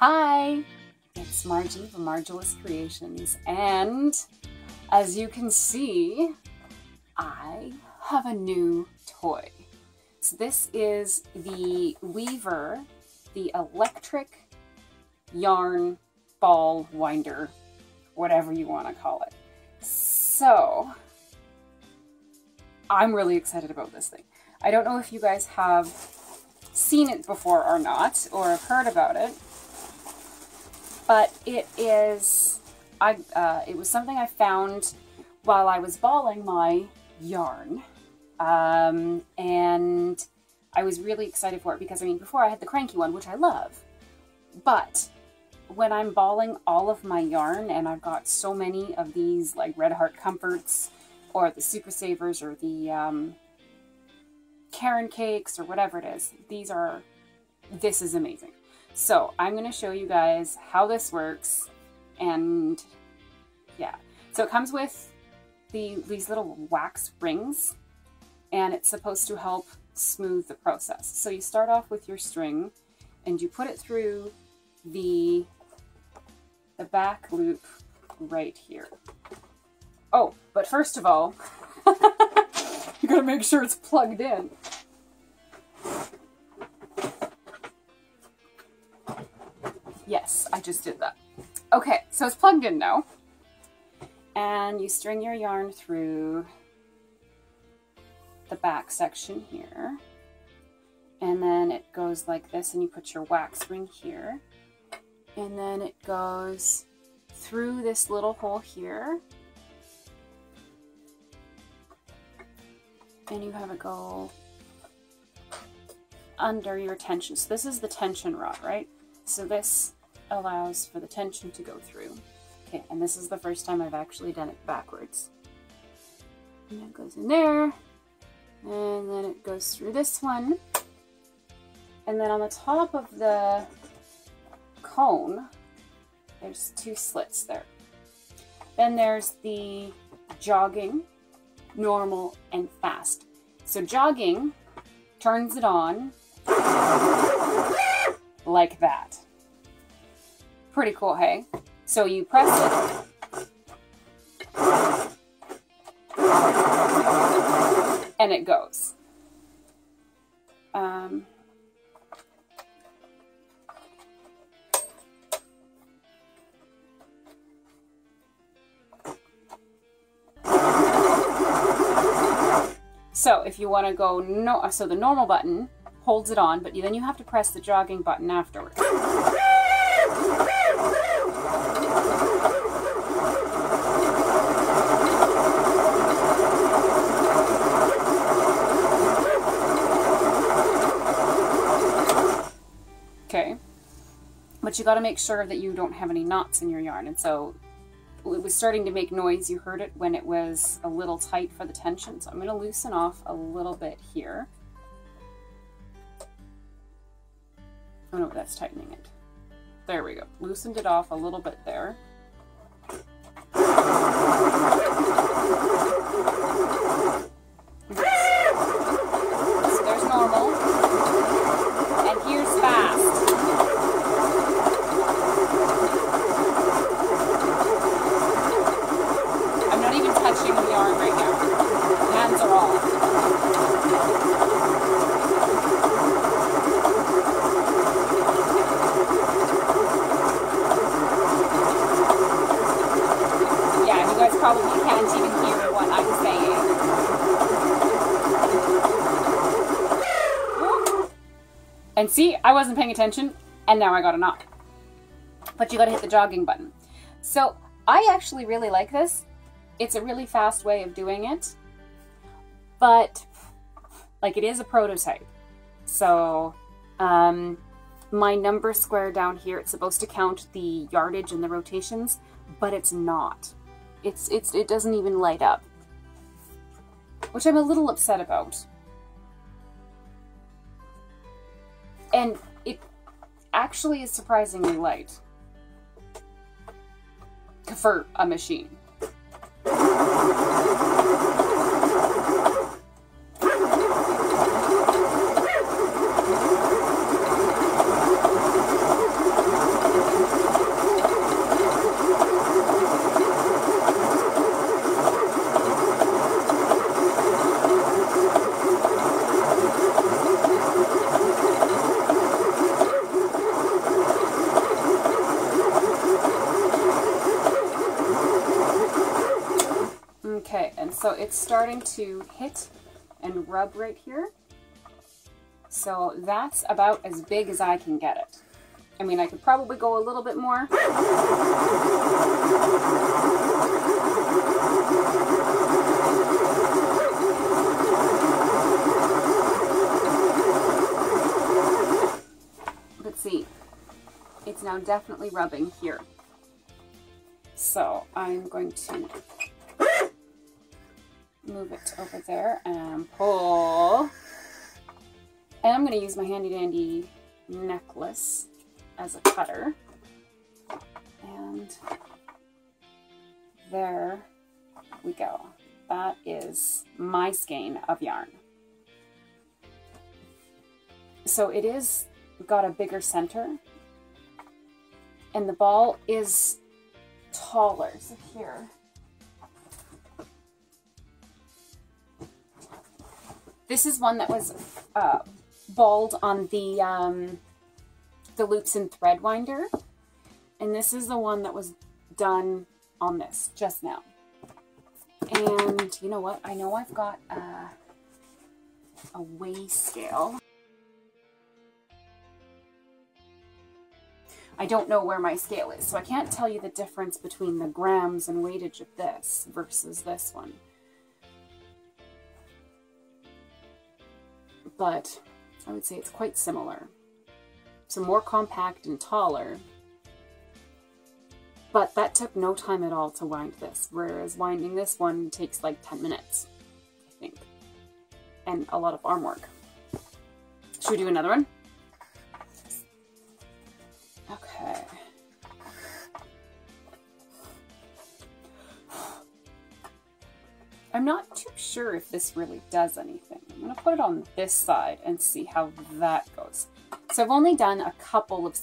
Hi, it's Margie from Marjielous Creations, and as you can see, I have a new toy. So this is the Weaver, the electric yarn ball winder, whatever you want to call it. So I'm really excited about this thing. I don't know if you guys have seen it before or not, or have heard about it, but it is, it was something I found while I was balling my yarn, and I was really excited for it because, I mean, before I had the cranky one, which I love, but when I'm balling all of my yarn, and I've got so many of these, like Red Heart Comforts, or the Super Savers, or the Karen Cakes, or whatever it is, this is amazing. So I'm going to show you guys how this works, and yeah. So it comes with these little wax rings, and it's supposed to help smooth the process. So you start off with your string, and you put it through the back loop right here. Oh, but first of all, you gotta make sure it's plugged in. Yes, I just did that. Okay, so it's plugged in now. And you string your yarn through the back section here. And then it goes like this, and you put your wax ring here. And then it goes through this little hole here. And you have it go under your tension. So this is the tension rod, right? So this allows for the tension to go through. Okay, and this is the first time I've actually done it backwards. And it goes in there, and then it goes through this one. And then on the top of the cone, there's two slits there. Then there's the jogging, normal, and fast. So jogging turns it on like that. Pretty cool, hey? So you press it, and it goes. So if you want to go, so the normal button holds it on, but then you have to press the jogging button afterwards. Okay, but you got to make sure that you don't have any knots in your yarn, and so it was starting to make noise. You heard it when it was a little tight for the tension, so I'm going to loosen off a little bit here. Oh no, that's tightening it. There we go. Loosened it off a little bit there. So there's normal, and here's fast. I'm not even touching the yarn right now. Hands are off. Yeah, you guys probably can't even hear what I'm saying. And see, I wasn't paying attention, and now I got a knot. But you gotta hit the jogging button. So I actually really like this. It's a really fast way of doing it, but like, it is a prototype. So my number square down here, it's supposed to count the yardage and the rotations, but it's not. It doesn't even light up, which I'm a little upset about. And it actually is surprisingly light for a machine. it's starting to hit and rub right here. So that's about as big as I can get it. I mean, I could probably go a little bit more. But see, it's now definitely rubbing here. So I'm going to move it over there and pull. And I'm going to use my handy dandy necklace as a cutter. And there we go. That is my skein of yarn. So it is got a bigger center. And the ball is taller. So here. This is one that was balled on the loops and thread winder, and this is the one that was done on this just now. And you know what? I know I've got a weigh scale. I don't know where my scale is, so I can't tell you the difference between the grams and weightage of this versus this one. But I would say it's quite similar. So more compact and taller. But that took no time at all to wind this, whereas winding this one takes like 10 minutes, I think. And a lot of arm work. Should we do another one? Okay. I'm not too sure if this really does anything. I'm going to put it on this side and see how that goes. So I've only done a couple of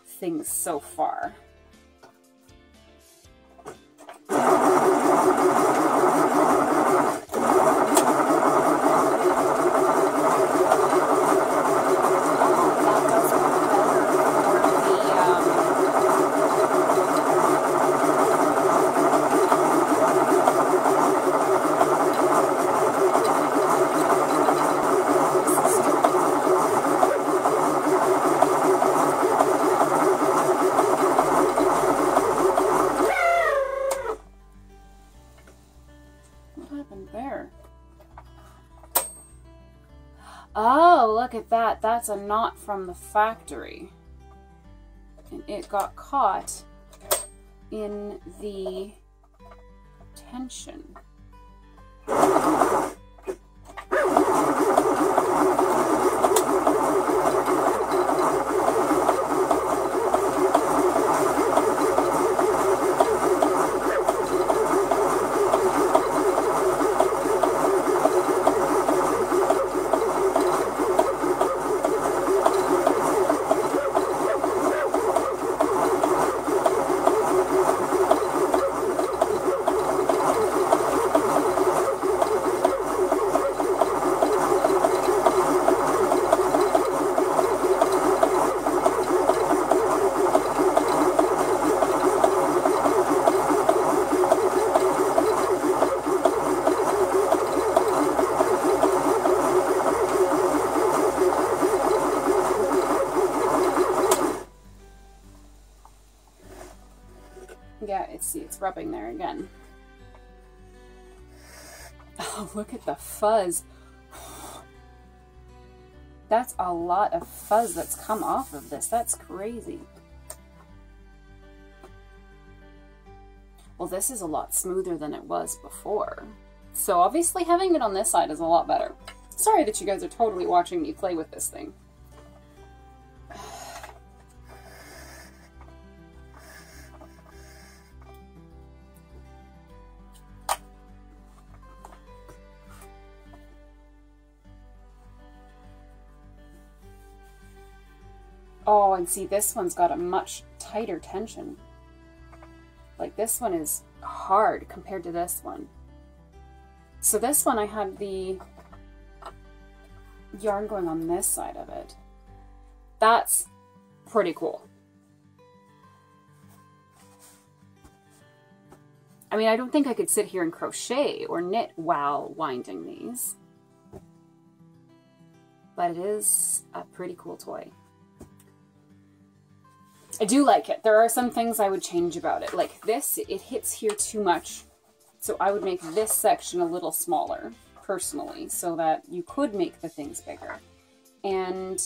things so far. Oh, look at that. That's a knot from the factory. And it got caught in the tension. Yeah, it's rubbing there again. Oh, look at the fuzz. That's a lot of fuzz that's come off of this. That's crazy. Well, this is a lot smoother than it was before. So obviously having it on this side is a lot better. Sorry that you guys are totally watching me play with this thing. Oh, and see, this one's got a much tighter tension. Like, this one is hard compared to this one. So this one, I had the yarn going on this side of it. That's pretty cool. I mean, I don't think I could sit here and crochet or knit while winding these. But it is a pretty cool toy. I do like it. There are some things I would change about it. Like this, it hits here too much. So I would make this section a little smaller, personally, so that you could make the things bigger. And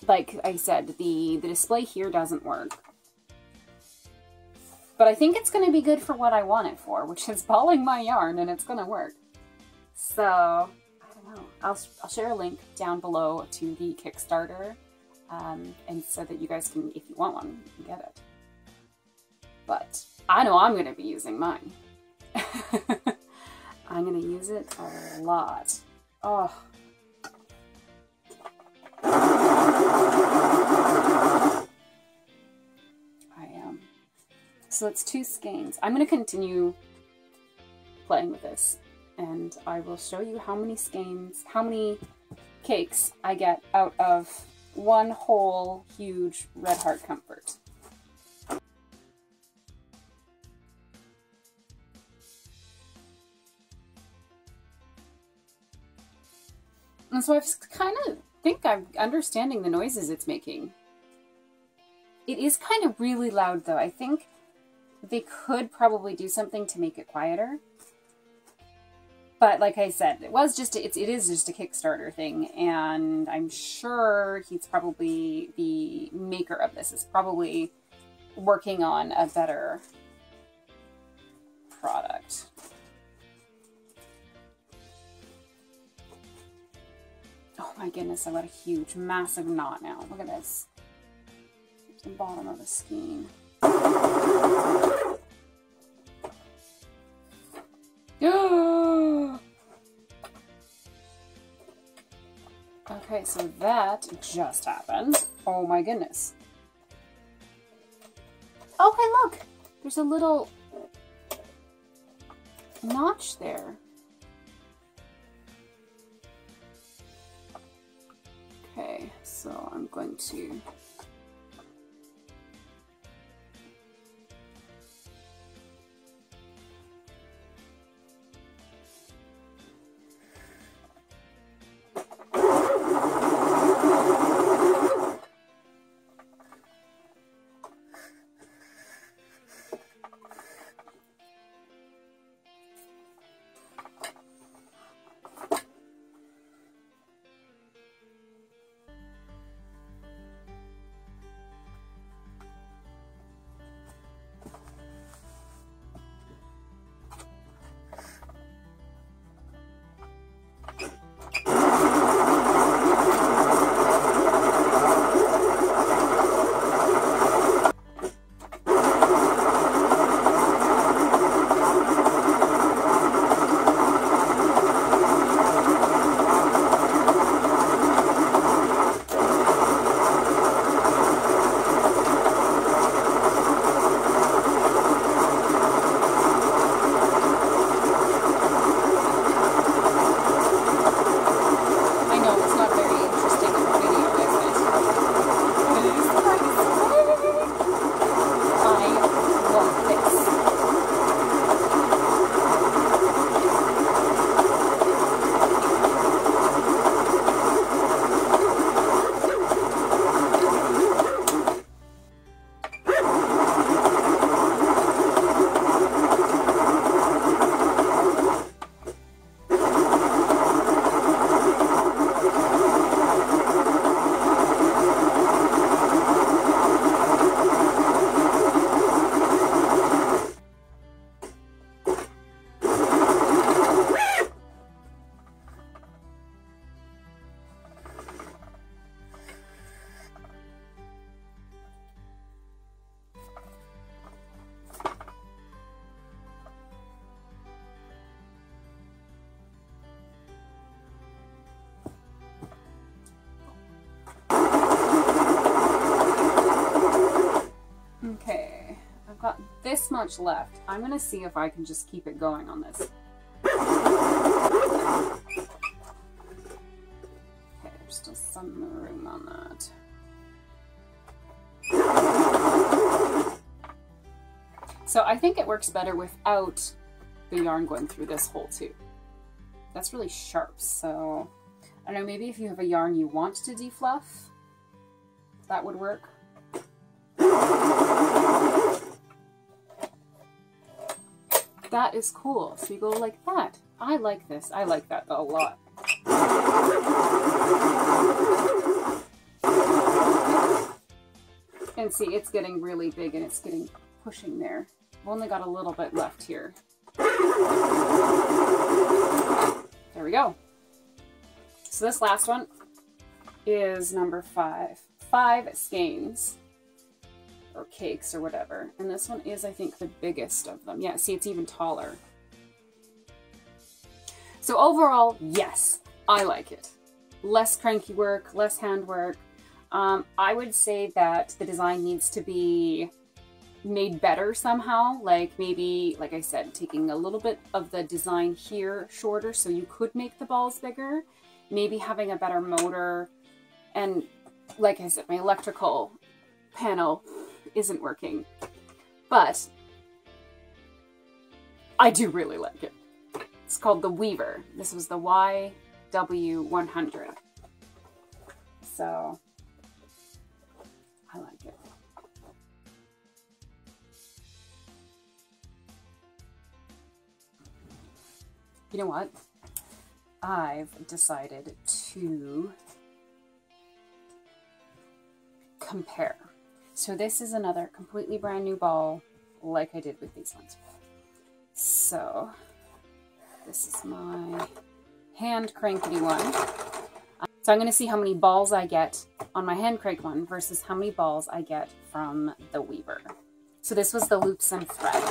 like I said, the display here doesn't work. But I think it's going to be good for what I want it for, which is balling my yarn, and it's going to work. So, I don't know. I'll share a link down below to the Kickstarter, and so that you guys can, if you want one, you can get it. But I know I'm going to be using mine. I'm going to use it a lot. Oh. So it's 2 skeins. I'm going to continue playing with this, and I will show you how many skeins, how many cakes I get out of one whole huge red heart comfort. And so I kind of think I'm understanding the noises it's making. It is kind of really loud though. I think they could probably do something to make it quieter. But like I said, it is just a Kickstarter thing, and I'm sure he's probably, the maker of this is probably working on a better product. Oh my goodness, I've got a huge, massive knot now. Look at this. The bottom of the skein. Okay, so that just happened. Oh my goodness. Okay, look! There's a little notch there. Okay, so I'm going to this much left. I'm gonna see if I can just keep it going on this. Okay, there's still some room on that. So I think it works better without the yarn going through this hole too. That's really sharp, so I don't know, maybe if you have a yarn you want to defluff, that would work. That is cool. So you go like that. I like this. I like that a lot. And see, it's getting really big and it's getting pushing there. I've only got a little bit left here. There we go. So this last one is number 5. 5 skeins. Or cakes or whatever. And this one is, I think, the biggest of them. Yeah, see, it's even taller. So overall, yes, I like it. Less cranky work, less hand work. I would say that the design needs to be made better somehow. Like maybe, like I said, taking a little bit of the design here shorter so you could make the balls bigger. Maybe having a better motor. And like I said, my electrical panel isn't working, but I do really like it. It's called the Weaver. This was the yw-100. So I like it. You know what? I've decided to compare. So this is another completely brand new ball, like I did with these ones. So this is my hand crankety one. So I'm going to see how many balls I get on my hand crank one versus how many balls I get from the Weaver. So this was the loops and thread.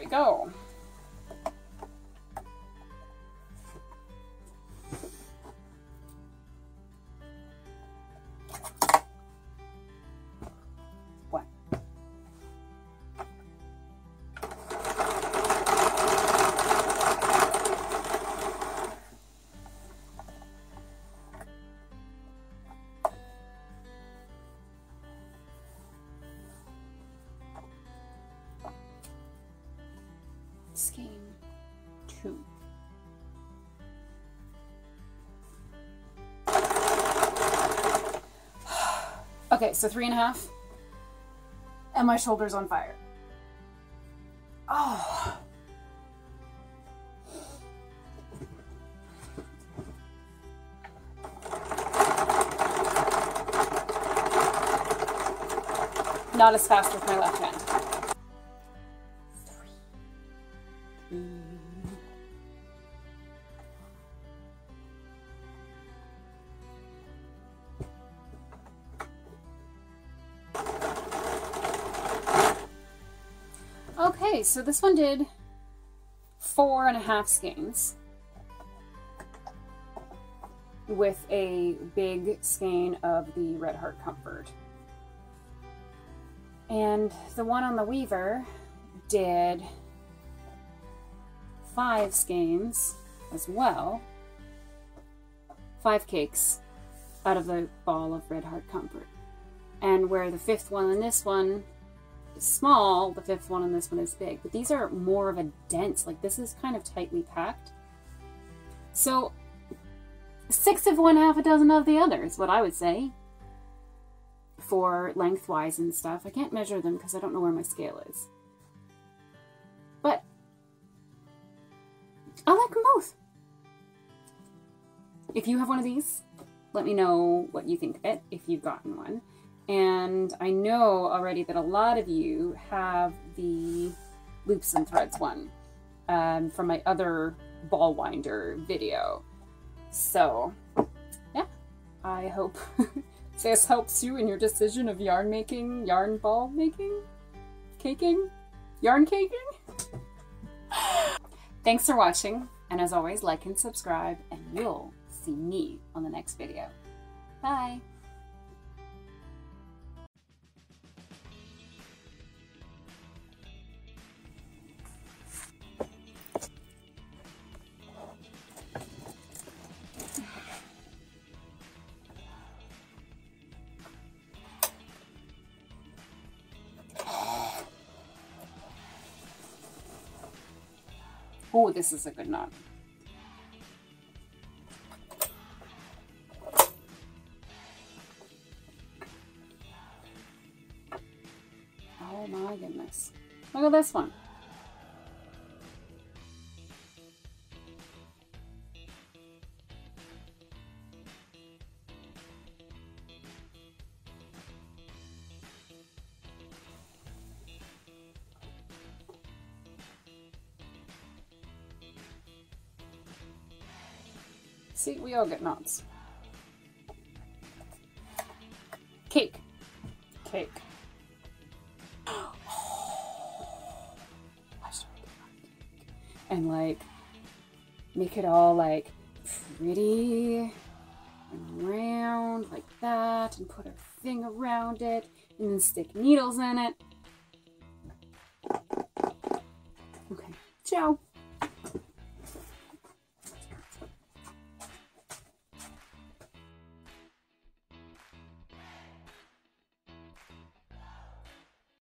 Go. What? Skein 2. Okay, so 3.5. And my shoulder's on fire. Oh. Not as fast with my left hand. Okay, so this one did 4.5 skeins with a big skein of the Red Heart Comfort. And the one on the Weaver did 5 skeins as well. 5 cakes out of the ball of Red Heart Comfort. And where the 5th one and this one is small, the 5th one and this one is big. But these are more of a dense, like this is kind of tightly packed. So 6 of one, half a dozen of the other is what I would say. For lengthwise and stuff. I can't measure them because I don't know where my scale is. But I like them both. If you have one of these, let me know what you think of it, if you've gotten one. And I know already that a lot of you have the Loops and Threads one from my other ball winder video. So, yeah, I hope this helps you in your decision of yarn making, yarn ball making, caking, yarn caking. Thanks for watching, and as always, like and subscribe, and you'll see me on the next video. Bye! Oh, this is a good knot. Oh my goodness. Look at this one. See, we all get knots. Cake. Cake. And like, make it all like pretty and round like that, and put a thing around it, and then stick needles in it. Okay, ciao.